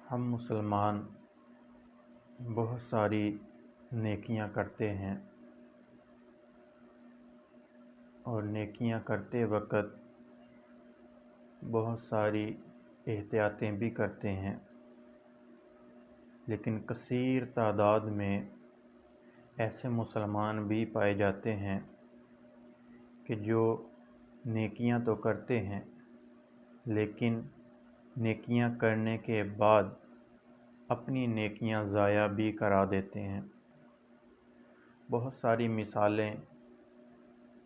हम मुसलमान बहुत सारी नेकियां करते हैं और नेकियां करते वक़्त बहुत सारी एहतियातें भी करते हैं, लेकिन कसीर तादाद में ऐसे मुसलमान भी पाए जाते हैं कि जो नेकियां तो करते हैं लेकिन नेकियां करने के बाद अपनी नेकियां ज़ाया भी करा देते हैं। बहुत सारी मिसालें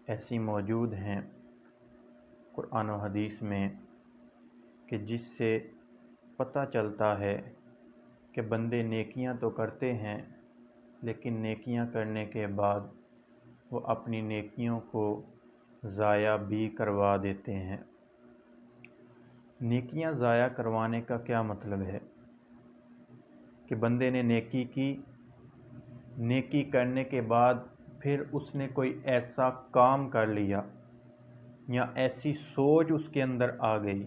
ऐसी मौजूद हैं कुरान और हदीस में कि जिससे पता चलता है कि बंदे नेकियां तो करते हैं लेकिन नेकियां करने के बाद वो अपनी नेकियों को ज़ाया भी करवा देते हैं। नेकियां ज़ाया करवाने का क्या मतलब है कि बंदे ने नेकी की, नेकी करने के बाद फिर उसने कोई ऐसा काम कर लिया या ऐसी सोच उसके अंदर आ गई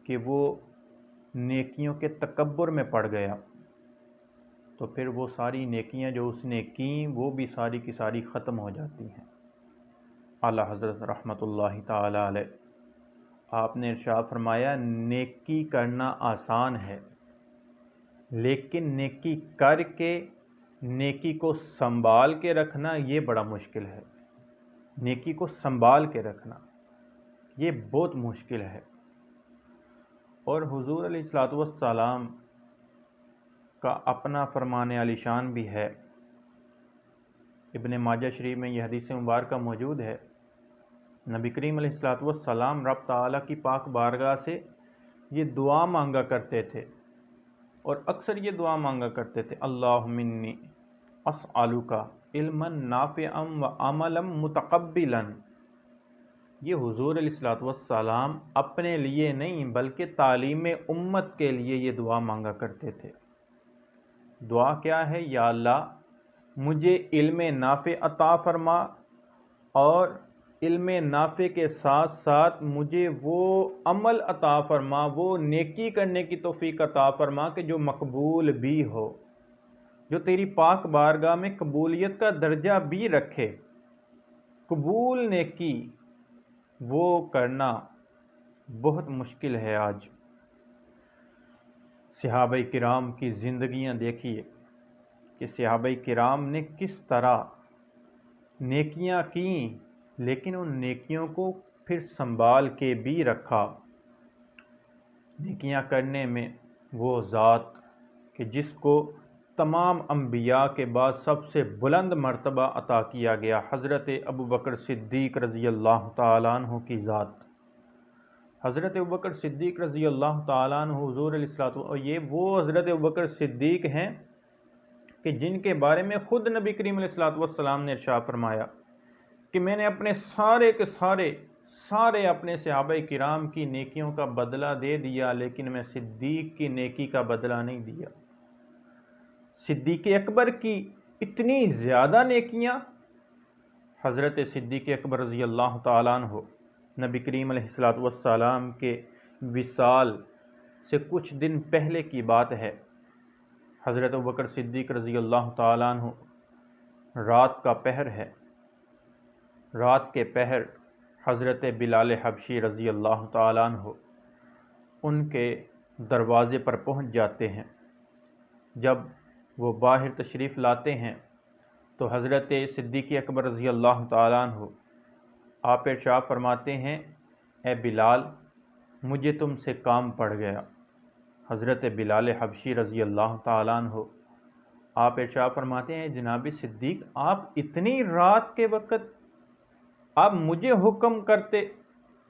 कि वो नेकियों के तकब्बुर में पड़ गया, तो फिर वो सारी नेकियां जो उसने की वो भी सारी की सारी ख़त्म हो जाती हैं। आला हज़रत रहमतुल्लाहि ताला अलैह आपने इरशाद फरमाया, नेकी करना आसान है लेकिन नेकी करके नेकी को संभाल के रखना ये बड़ा मुश्किल है। नेकी को संभाल के रखना ये बहुत मुश्किल है। और हुज़ूर अलैहिस्सलातु वस्सलाम का अपना फरमान आलिशान भी है। इब्न माजा शरीफ में यह हदीस मुबारक मौजूद है। नबी करीम अलैहिस्सलातु वस्सलाम रब ताला की पाक बारगाह से ये दुआ मांगा करते थे और अक्सर ये दुआ मांगा करते थे, अल्लाहुम्मिन्नी अस्अलुका इल्मन नाफ़िअन व अमलन मुतक़ब्बिलन। ये हुज़ूर अलैहिस्सलातु वस्सलाम अपने लिए नहीं बल्कि तालीम उम्मत के लिए ये दुआ मांगा करते थे। दुआ क्या है? या अल्लाह मुझे इल्म नाफ़े अता फरमा और इल्म नाफ़े के साथ साथ मुझे वो अमल अता फरमा, वो नेकी करने की तौफ़ीक अता फरमा कि जो मकबूल भी हो, जो तेरी पाक बारगाह में कबूलियत का दर्जा भी रखे। कबूल नेकी वो करना बहुत मुश्किल है। आज सहाबाए किराम की ज़िंदगियाँ देखिए कि सहाबाए किराम ने किस तरह नेकियां की लेकिन उन नेकियों को फिर संभाल के भी रखा। नेकियां करने में वो ज़ात कि जिसको तमाम अंबिया के बाद सबसे बुलंद मर्तबा अता किया गया, हज़रत अबू बकर सिद्दीक़ रज़ी अल्लाह ताला अन्हु की ज़ात। हज़रत अबू बकर सिद्दीक़ रज़ी अल्लाह ताला अन्हु हुज़ूर अलैहिस्सलातु, और ये वो हज़रत अबू बकर सिद्दीक़ हैं कि जिनके बारे में ख़ुद नबी करीम अलैहिस्सलातु वस्सलाम ने इरशाद फरमाया कि मैंने अपने सारे के सारे अपने सहाबाए किराम की नेकियों का बदला दे दिया लेकिन मैं सिद्दीक़ की नेकी का बदला नहीं दिया। सिद्दीक़ अकबर की इतनी ज़्यादा नेकियां, हज़रत सिद्दीक़ अकबर रज़ी अल्लाह ताला अन्हु नबी करीम अलैहिस्सलातु वस्सलाम के विसाल से कुछ दिन पहले की बात है। हज़रत अबू बकर सिद्दीक़ रज़ी अल्लाह ताला अन्हु, रात का पहर है, रात के पहर हज़रत बिलाल हबशी रज़ी अल्लाह ताला अन्हु उनके दरवाज़े पर पहुंच जाते हैं। जब वो बाहर तशरीफ़ लाते हैं तो हज़रत सिद्दीक़ अकबर रज़ी अल्लाह ताला अन्हु आप इरशाद फरमाते हैं, ए बिलाल मुझे तुमसे काम पड़ गया। हज़रत बिलाल हबशी रज़ी अल्लाह ताला अन्हु आप इरशाद फरमाते हैं, जनाब सिद्दीक़ आप इतनी रात के वक़्त आप मुझे हुक्म करते,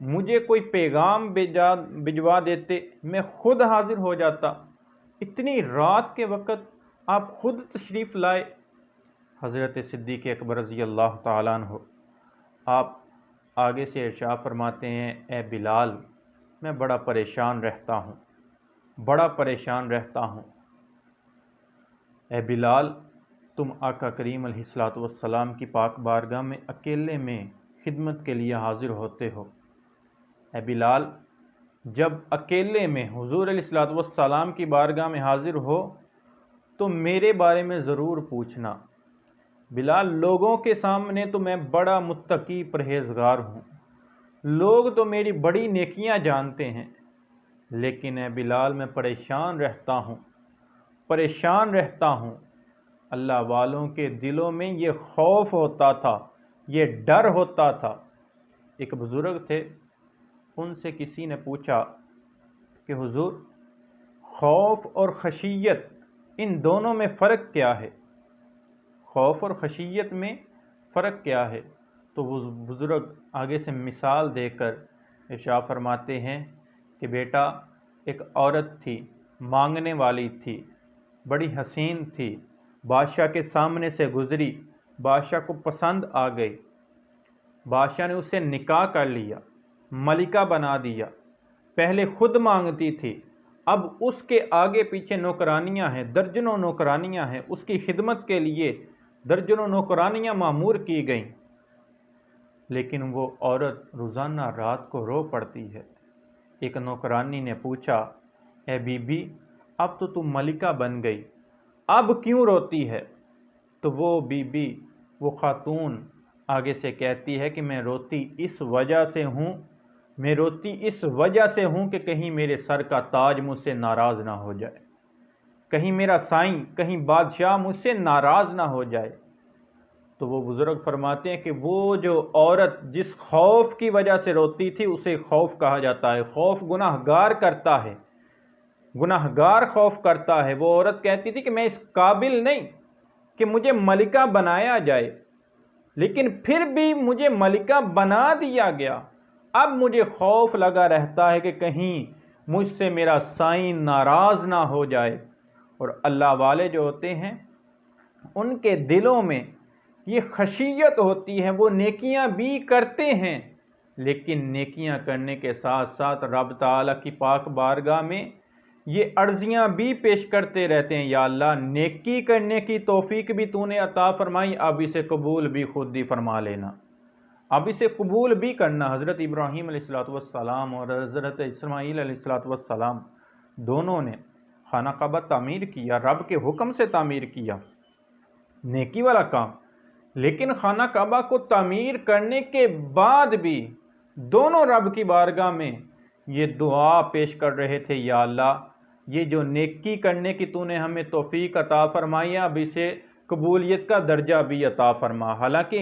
मुझे कोई पैगाम भिजवा देते, मैं खुद हाजिर हो जाता। इतनी रात के वक़्त आप खुद तशरीफ़ लाए। हज़रत सिद्दीक़ अकबर रज़ी अल्लाह ताला अन्हु आप आगे से इरशाद फरमाते हैं, ए बिलाल मैं बड़ा परेशान रहता हूँ, बड़ा परेशान रहता हूँ। ए बिलाल तुम आका करीम अलैहिस्सलातु वस्सलाम की पाक बारगाह में अकेले में खिदमत के लिए हाजिर होते हो। ए बिलाल जब अकेले में हुजूर अलैहिस्सलातु वस्सलाम की बारगाह में हाजिर हो तो मेरे बारे में ज़रूर पूछना। बिलाल, लोगों के सामने तो मैं बड़ा मुत्तकी परहेज़गार हूँ, लोग तो मेरी बड़ी नेकियां जानते हैं, लेकिन ए बिलाल, मैं परेशान रहता हूँ, परेशान रहता हूँ। अल्लाह वालों के दिलों में ये खौफ होता था, ये डर होता था। एक बुज़ुर्ग थे, उनसे किसी ने पूछा कि हुजूर, खौफ और खशियत, इन दोनों में फ़र्क क्या है? खौफ और खशियत में फ़र्क क्या है? तो वो बुज़ुर्ग आगे से मिसाल देकर इरशाद फरमाते हैं कि बेटा, एक औरत थी, मांगने वाली थी, बड़ी हसीन थी, बादशाह के सामने से गुज़री, बादशाह को पसंद आ गई, बादशाह ने उससे निकाह कर लिया, मलिका बना दिया। पहले खुद मांगती थी, अब उसके आगे पीछे नौकरानियां हैं, दर्जनों नौकरानियां हैं, उसकी खिदमत के लिए दर्जनों नौकरानियां मामूर की गईं, लेकिन वो औरत रोज़ाना रात को रो पड़ती है। एक नौकरानी ने पूछा, ए बीबी, अब तो तुम मलिका बन गई, अब क्यों रोती है? तो वो बीबी, वो खातून आगे से कहती है कि मैं रोती इस वजह से हूँ, मैं रोती इस वजह से हूँ कि कहीं मेरे सर का ताज मुझसे नाराज़ ना हो जाए, कहीं मेरा साईं, कहीं बादशाह मुझसे नाराज़ ना हो जाए। तो वो बुज़ुर्ग फरमाते हैं कि वो जो औरत जिस खौफ की वजह से रोती थी, उसे खौफ कहा जाता है। खौफ गुनाहगार करता है, गुनाहगार खौफ करता है। वो औरत कहती थी कि मैं इस काबिल नहीं कि मुझे मलिका बनाया जाए, लेकिन फिर भी मुझे मलिका बना दिया गया। अब मुझे खौफ लगा रहता है कि कहीं मुझसे मेरा साईं नाराज़ ना हो जाए। और अल्लाह वाले जो होते हैं, उनके दिलों में ये खशियत होती है, वो नेकियां भी करते हैं, लेकिन नेकियां करने के साथ साथ रब ताला की पाक बारगाह में ये अर्जियां भी पेश करते रहते हैं, या अल्लाह, नेकी करने की तौफीक भी तूने अता फरमाई, अब इसे कबूल भी खुद ही फरमा लेना, अब इसे कबूल भी करना। हज़रत इब्राहीम अलैहिस्सलातु वस्सलाम और हज़रत इस्माईल अलैहिस्सलातु वस्सलाम दोनों ने खाना काबा तामीर किया, रब के हुक्म से तामीर किया, नेकी वाला काम। लेकिन खाना काबा को तामीर करने के बाद भी दोनों रब की बारगाह में ये दुआ पेश कर रहे थे, या अल्लाह, ये जो नेकी करने की तूने हमें तौफीक अता फरमाई, अब इसे कबूलियत का दर्जा भी अता फरमा। हालांकि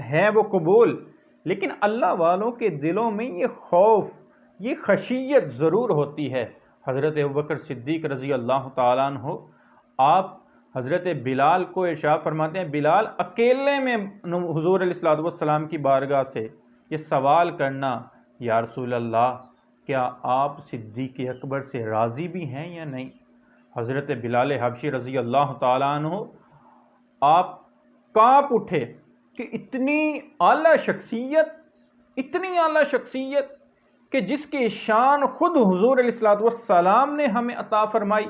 है वो कबूल, लेकिन अल्लाह वालों के दिलों में ये खौफ, ये खशियत ज़रूर होती है। हज़रत अबू बकर सिद्दीक़ रज़ी अल्लाह ताला अन्हु, आप हज़रत बिलाल को इरशाद फरमाते हैं, बिलाल, अकेले में हुज़ूर अलैहिस्सलातु वस्सलाम की बारगाह से ये सवाल करना, या रसूल अल्लाह, क्या आप सिद्दीक़ अकबर से राज़ी भी हैं या नहीं? हज़रत बिलाल हबशी रज़ी अल्लाह ताला अन्हु, आप काँप उठे कि इतनी आला शख्सियत, इतनी आला शख्सियत कि जिसकी शान खुद हुज़ूर अलैहिस्सलातु वस्सलाम ने हमें अता फरमाई,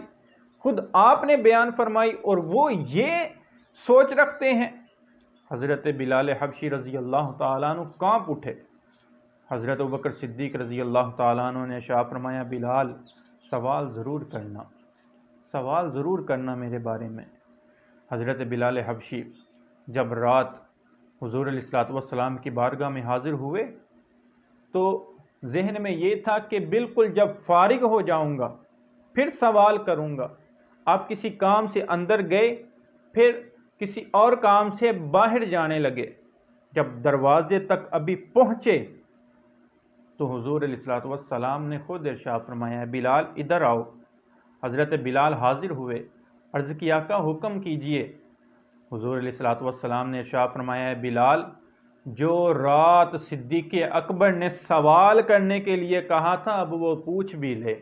खुद आपने बयान फरमाई, और वो ये सोच रखते हैं। हज़रत बिलाल हबशी रज़ी अल्लाह ताला अन्हु काँप उठे। हज़रत अबू बकर सिद्दीक़ रज़ी अल्लाह ताला अन्हु ने इरशाद फरमाया, बिलाल, सवाल ज़रूर करना, सवाल ज़रूर करना मेरे बारे में। हज़रत बिलाल हबशी जब रात हुज़ूर अलैहिस्सलातु वस्सलाम की बारगाह में हाज़िर हुए, तो जहन में ये था कि बिल्कुल जब फारिग हो जाऊंगा फिर सवाल करूंगा। आप किसी काम से अंदर गए, फिर किसी और काम से बाहर जाने लगे, जब दरवाजे तक अभी पहुंचे तो हुज़ूर अलैहिस्सलातु वस्सलाम ने खुद इरशाद फरमाया, बिलाल, इधर आओ। हज़रत बिलाल हाजिर हुए, अर्ज़ किया, का हुक्म कीजिए। हुज़ूर अलैहिस्सलातु वस्सलाम ने इरशाद फरमाया, बिलाल, जो रात सिद्दीक़ अकबर ने सवाल करने के लिए कहा था, अब वो पूछ भी ले,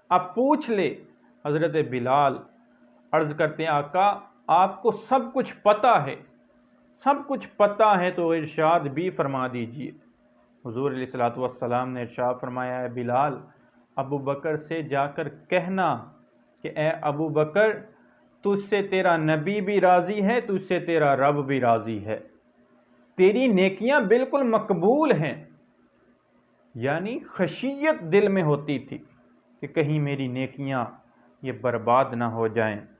अब पूछ ले। हज़रत बिलाल अर्ज़ करते हैं, आका, आपको सब कुछ पता है, सब कुछ पता है, तो इरशाद भी फरमा दीजिए। हुज़ूर अलैहिस्सलातु वस्सलाम ने इरशाद फरमाया, है बिलाल, अबू बकर से जाकर कहना कि ए अबू बकर, तुझसे तेरा नबी भी राज़ी है, तुझसे तेरा रब भी राज़ी है, तेरी नेकियां बिल्कुल मकबूल हैं, यानी खशियत दिल में होती थी कि कहीं मेरी नेकियां ये बर्बाद ना हो जाएं।